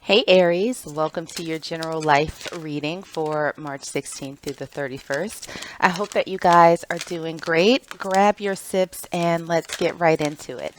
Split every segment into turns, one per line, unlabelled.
Hey Aries, welcome to your general life reading for March 16th through the 31st. I hope that you guys are doing great. Grab your sips and let's get right into it.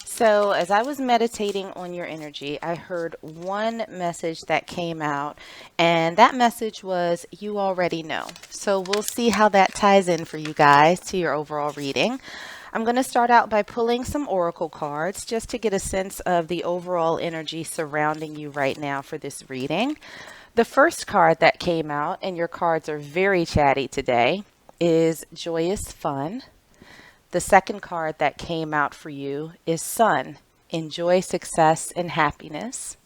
So, as I was meditating on your energy, I heard one message that came out, and that message was you already know. So, we'll see how that ties in for you guys to your overall reading. I'm going to start out by pulling some oracle cards just to get a sense of the overall energy surrounding you right now for this reading. The first card that came out, and your cards are very chatty today, is Joyous Fun. The second card that came out for you is Sun. Enjoy success and happiness.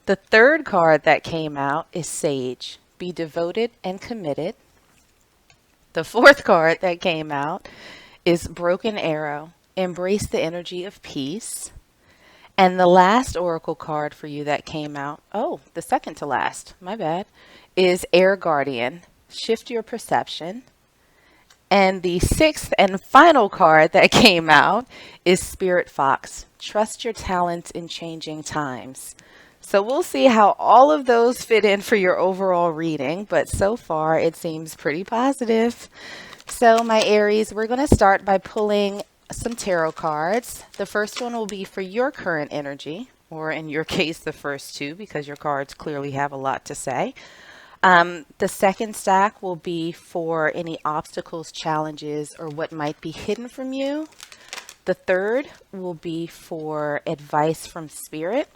The third card that came out is Sage. Be devoted and committed. The fourth card that came out is Broken Arrow. Embrace the energy of peace. And the last oracle card for you that came out, the second to last, my bad, is Air Guardian. Shift your perception. And the sixth and final card that came out is Spirit Fox. Trust your talents in changing times. So we'll see how all of those fit in for your overall reading, but so far it seems pretty positive. So my Aries, we're going to start by pulling some tarot cards. The first one will be for your current energy, or in your case, the first two, because your cards clearly have a lot to say. The second stack will be for any obstacles, challenges, or what might be hidden from you. The third will be for advice from spirit.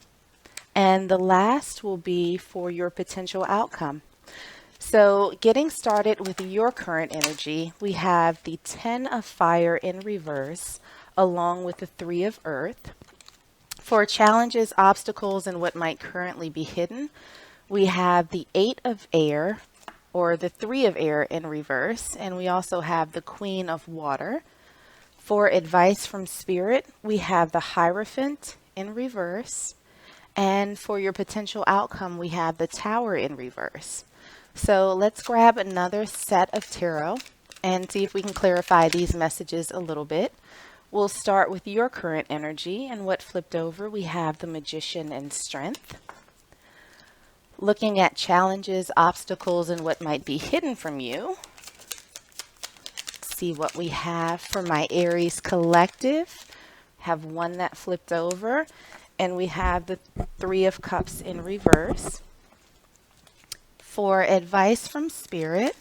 And the last will be for your potential outcome. So getting started with your current energy, we have the 10 of Fire in reverse, along with the 3 of Earth. For challenges, obstacles, and what might currently be hidden, we have the 8 of Air, or the 3 of Air in reverse, and we also have the Queen of Water. For advice from Spirit, we have the Hierophant in reverse, and for your potential outcome, we have the Tower in reverse. So let's grab another set of tarot and see if we can clarify these messages a little bit. We'll start with your current energy, and what flipped over, we have the Magician and Strength. Looking at challenges, obstacles, and what might be hidden from you. See what we have for my Aries collective. Have one that flipped over, and we have the 3 of Cups in reverse. For advice from Spirit,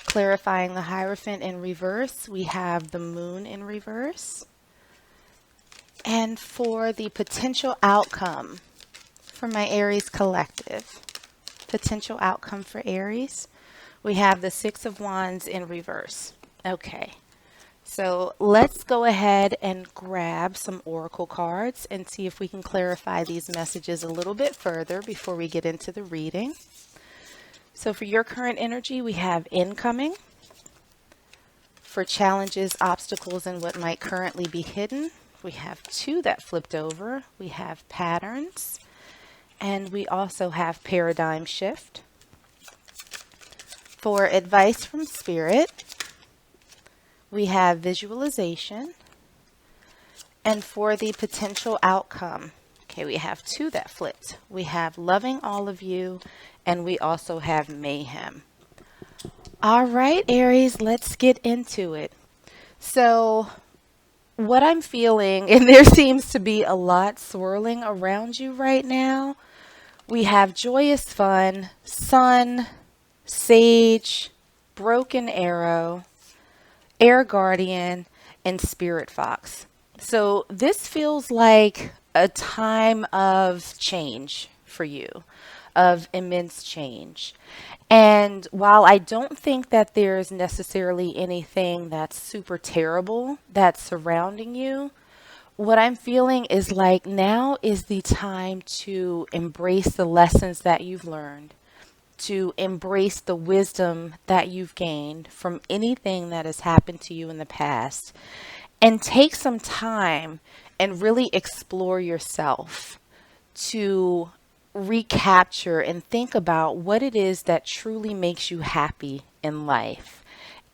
clarifying the Hierophant in reverse, we have the Moon in reverse. And for the potential outcome for my Aries collective, potential outcome for Aries, we have the 6 of Wands in reverse. Okay, so let's go ahead and grab some oracle cards and see if we can clarify these messages a little bit further before we get into the reading. So for your current energy, we have incoming. For challenges, obstacles, and what might currently be hidden, we have 2 that flipped over. We have patterns, and we also have paradigm shift. For advice from Spirit, we have visualization. And for the potential outcome, okay, we have 2 that flipped. We have loving all of you, and we also have mayhem. All right, Aries, let's get into it. So what I'm feeling, and there seems to be a lot swirling around you right now. We have Joyous Fun, Sun, Sage, Broken Arrow, Air Guardian, and Spirit Fox. So this feels like a time of change for you, of immense change. And while I don't think that there's necessarily anything that's super terrible that's surrounding you, what I'm feeling is like now is the time to embrace the lessons that you've learned, to embrace the wisdom that you've gained from anything that has happened to you in the past, and take some time and really explore yourself to recapture and think about what it is that truly makes you happy in life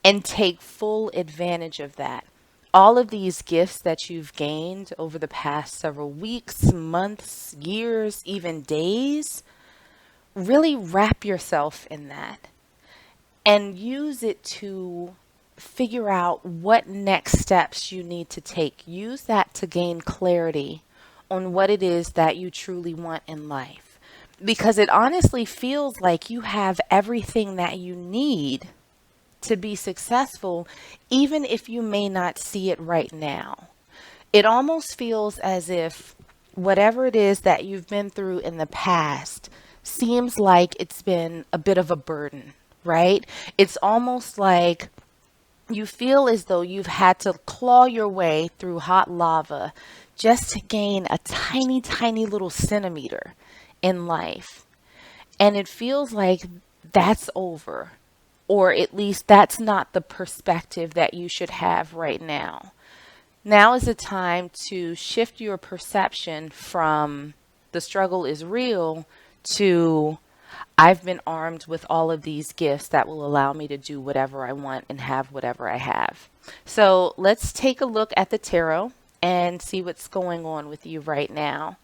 and take full advantage of that. all of these gifts that you've gained over the past several weeks, months, years, even days, really wrap yourself in that and use it to figure out what next steps you need to take. Use that to gain clarity on what it is that you truly want in life. Because it honestly feels like you have everything that you need to be successful, even if you may not see it right now. It almost feels as if whatever it is that you've been through in the past seems like it's been a bit of a burden, right? It's almost like you feel as though you've had to claw your way through hot lava just to gain a tiny, tiny little centimeter in life. And it feels like that's over, or at least that's not the perspective that you should have right now. Now is the time to shift your perception from the struggle is real to I've been armed with all of these gifts that will allow me to do whatever I want and have whatever I have. So let's take a look at the tarot and see what's going on with you right now.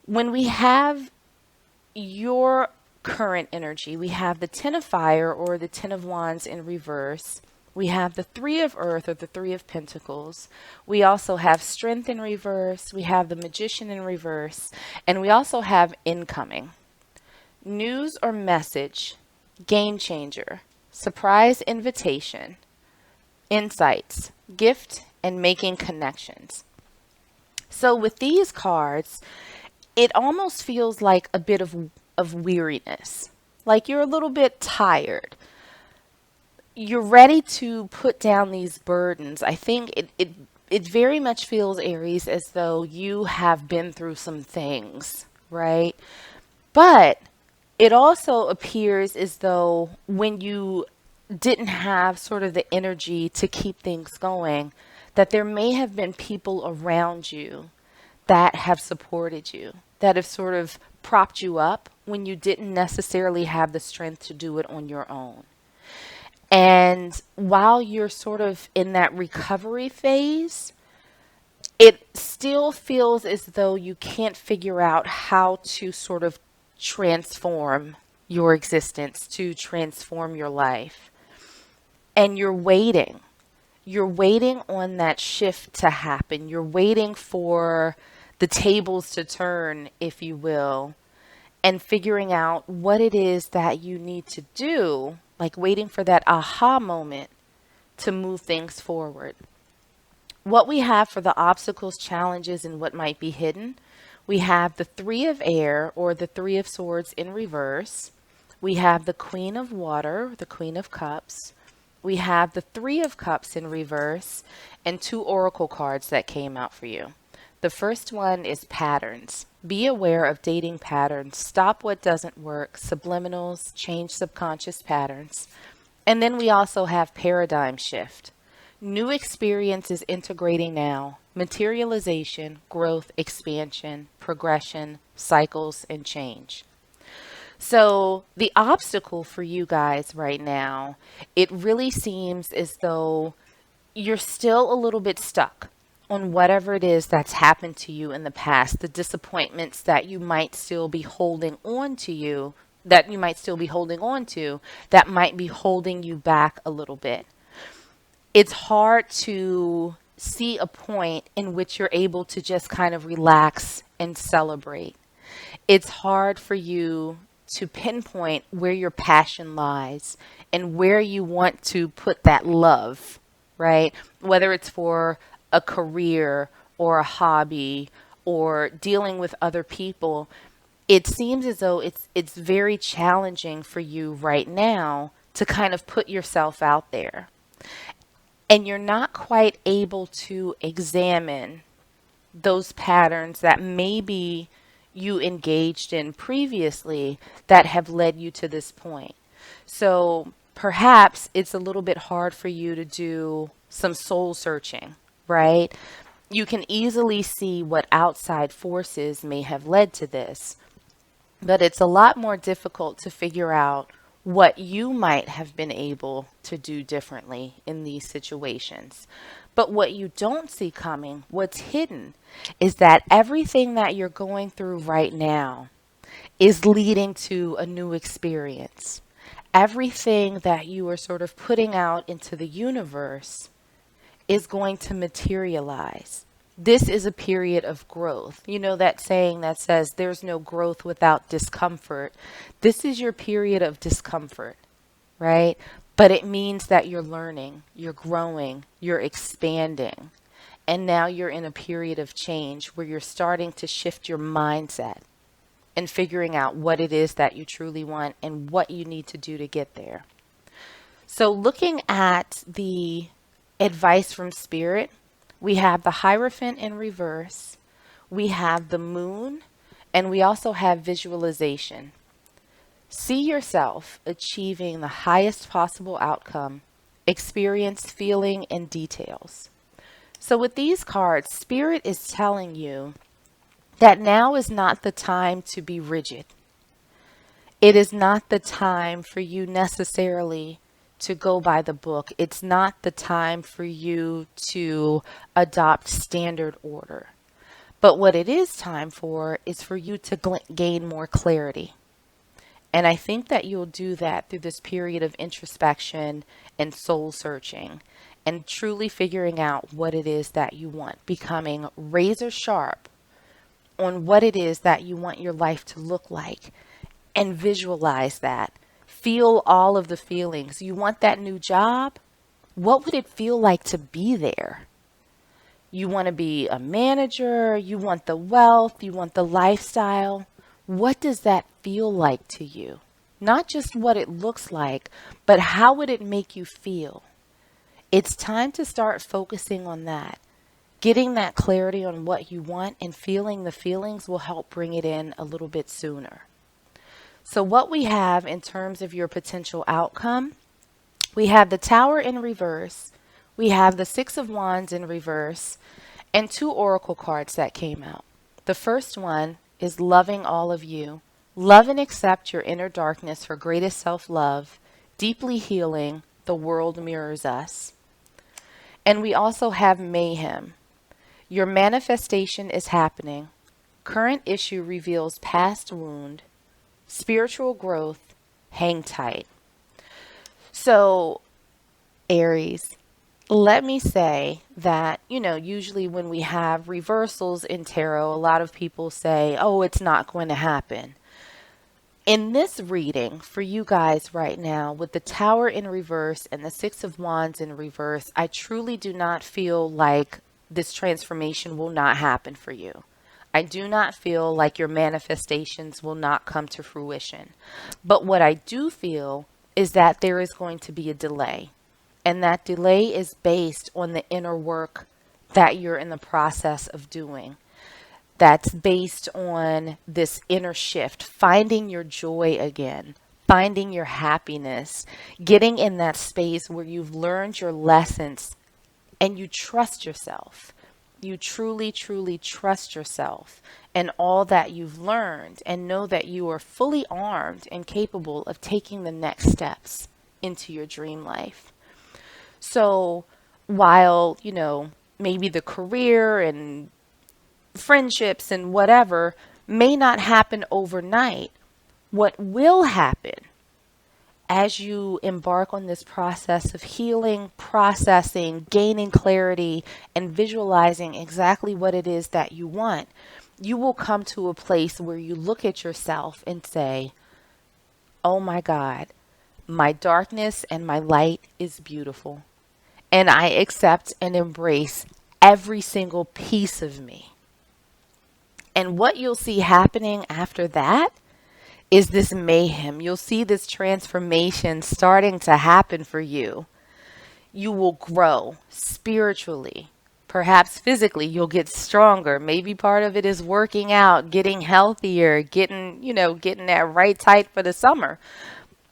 When we have your current energy, we have the Ten of Fire or the Ten of Wands in reverse. We have the Three of Earth or the Three of Pentacles. We also have Strength in reverse. We have the Magician in reverse. And we also have Incoming. News or message, game changer, surprise invitation, insights, gift, and making connections. So with these cards, it almost feels like a bit of weariness. Like you're a little bit tired. You're ready to put down these burdens. I think it very much feels, Aries, as though you have been through some things, right? But it also appears as though when you didn't have sort of the energy to keep things going, that there may have been people around you that have supported you, that have sort of propped you up when you didn't necessarily have the strength to do it on your own. And while you're sort of in that recovery phase, it still feels as though you can't figure out how to sort of transform your existence, to transform your life. And you're waiting. You're waiting on that shift to happen. You're waiting for the tables to turn, if you will, and figuring out what it is that you need to do, like waiting for that aha moment to move things forward. What we have for the obstacles, challenges, and what might be hidden, we have the Three of Air or the Three of Swords in reverse. We have the Queen of Water, the Queen of Cups. We have the Three of Cups in reverse and two oracle cards that came out for you. The first one is patterns. Be aware of dating patterns. Stop what doesn't work. Subliminals, change subconscious patterns. And then we also have paradigm shift. New experiences integrating now. Materialization, growth, expansion, progression, cycles, and change. So the obstacle for you guys right now, it really seems as though you're still a little bit stuck on whatever it is that's happened to you in the past, the disappointments that you might still be holding on to you, that you might still be holding on to, that might be holding you back a little bit. It's hard to see a point in which you're able to just kind of relax and celebrate. It's hard for you to pinpoint where your passion lies and where you want to put that love, right? Whether it's for a career or a hobby or dealing with other people, it seems as though it's very challenging for you right now to kind of put yourself out there. And you're not quite able to examine those patterns that maybe you engaged in previously that have led you to this point. So perhaps it's a little bit hard for you to do some soul searching, right? You can easily see what outside forces may have led to this, but it's a lot more difficult to figure out what you might have been able to do differently in these situations. But what you don't see coming, what's hidden, is that everything that you're going through right now is leading to a new experience. Everything that you are sort of putting out into the universe is going to materialize. This is a period of growth. You know that saying that says there's no growth without discomfort. This is your period of discomfort, right? But it means that you're learning, you're growing, you're expanding. And now you're in a period of change where you're starting to shift your mindset and figuring out what it is that you truly want and what you need to do to get there. So, looking at the advice from Spirit, we have the Hierophant in reverse, we have the moon, and we also have visualization. See yourself achieving the highest possible outcome, experience, feeling, and details. So, with these cards, Spirit is telling you that now is not the time to be rigid. It is not the time for you necessarily to go by the book. It's not the time for you to adopt standard order. But what it is time for is for you to gain more clarity. And I think that you'll do that through this period of introspection and soul searching and truly figuring out what it is that you want, becoming razor sharp on what it is that you want your life to look like and visualize that. Feel all of the feelings. You want that new job? What would it feel like to be there? You want to be a manager, you want the wealth, you want the lifestyle. What does that feel like to you? Not just what it looks like, but how would it make you feel? It's time to start focusing on that. Getting that clarity on what you want and feeling the feelings will help bring it in a little bit sooner. So what we have in terms of your potential outcome, we have the Tower in reverse, we have the Six of Wands in reverse, and two oracle cards that came out. The first one is loving all of you. Love and accept your inner darkness for greatest self-love, deeply healing, the world mirrors us. And we also have mayhem. Your manifestation is happening. Current issue reveals past wound. Spiritual growth, hang tight. So, Aries, let me say that, usually when we have reversals in tarot, a lot of people say, oh, it's not going to happen. In this reading for you guys right now, with the Tower in reverse and the Six of Wands in reverse, I truly do not feel like this transformation will not happen for you. I do not feel like your manifestations will not come to fruition. But what I do feel is that there is going to be a delay. And that delay is based on the inner work that you're in the process of doing. That's based on this inner shift, finding your joy again, finding your happiness, getting in that space where you've learned your lessons and you trust yourself. You truly, truly trust yourself and all that you've learned and know that you are fully armed and capable of taking the next steps into your dream life. So while, maybe the career and friendships and whatever may not happen overnight, what will happen as you embark on this process of healing, processing, gaining clarity, and visualizing exactly what it is that you want, you will come to a place where you look at yourself and say, oh my God, my darkness and my light is beautiful. And I accept and embrace every single piece of me. And what you'll see happening after that is this mayhem. You'll see this transformation starting to happen for you. You will grow spiritually, perhaps physically. You'll get stronger. Maybe part of it is working out, getting healthier, getting that right height for the summer.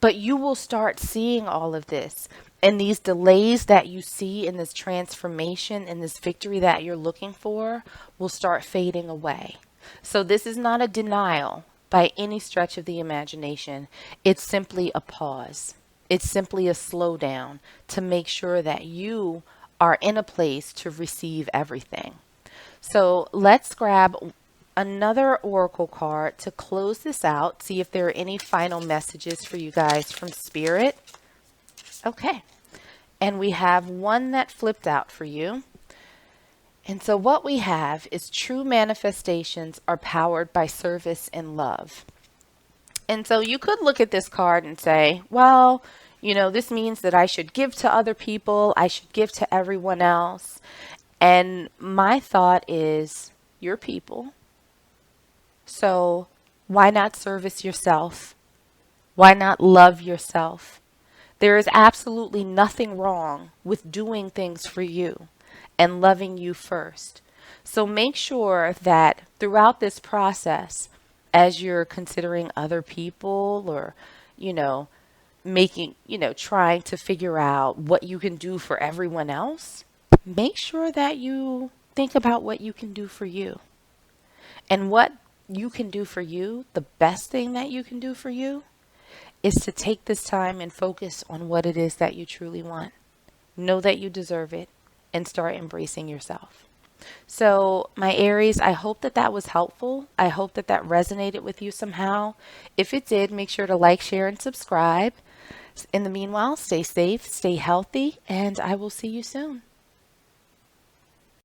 But you will start seeing all of this. And these delays that you see in this transformation and this victory that you're looking for will start fading away. So this is not a denial by any stretch of the imagination. It's simply a pause. It's simply a slowdown to make sure that you are in a place to receive everything. So let's grab another oracle card to close this out, see if there are any final messages for you guys from Spirit. Okay. And we have one that flipped out for you. And so what we have is true manifestations are powered by service and love. And so you could look at this card and say, well, this means that I should give to other people. I should give to everyone else. And my thought is, you're people. So why not service yourself? Why not love yourself? There is absolutely nothing wrong with doing things for you and loving you first. So make sure that throughout this process, as you're considering other people or, trying to figure out what you can do for everyone else, make sure that you think about what you can do for you. And what you can do for you, the best thing that you can do for you, is to take this time and focus on what it is that you truly want. Know that you deserve it and start embracing yourself. So, my Aries, I hope that that was helpful. I hope that that resonated with you somehow. If it did, make sure to like, share, and subscribe. In the meanwhile, stay safe, stay healthy, and I will see you soon.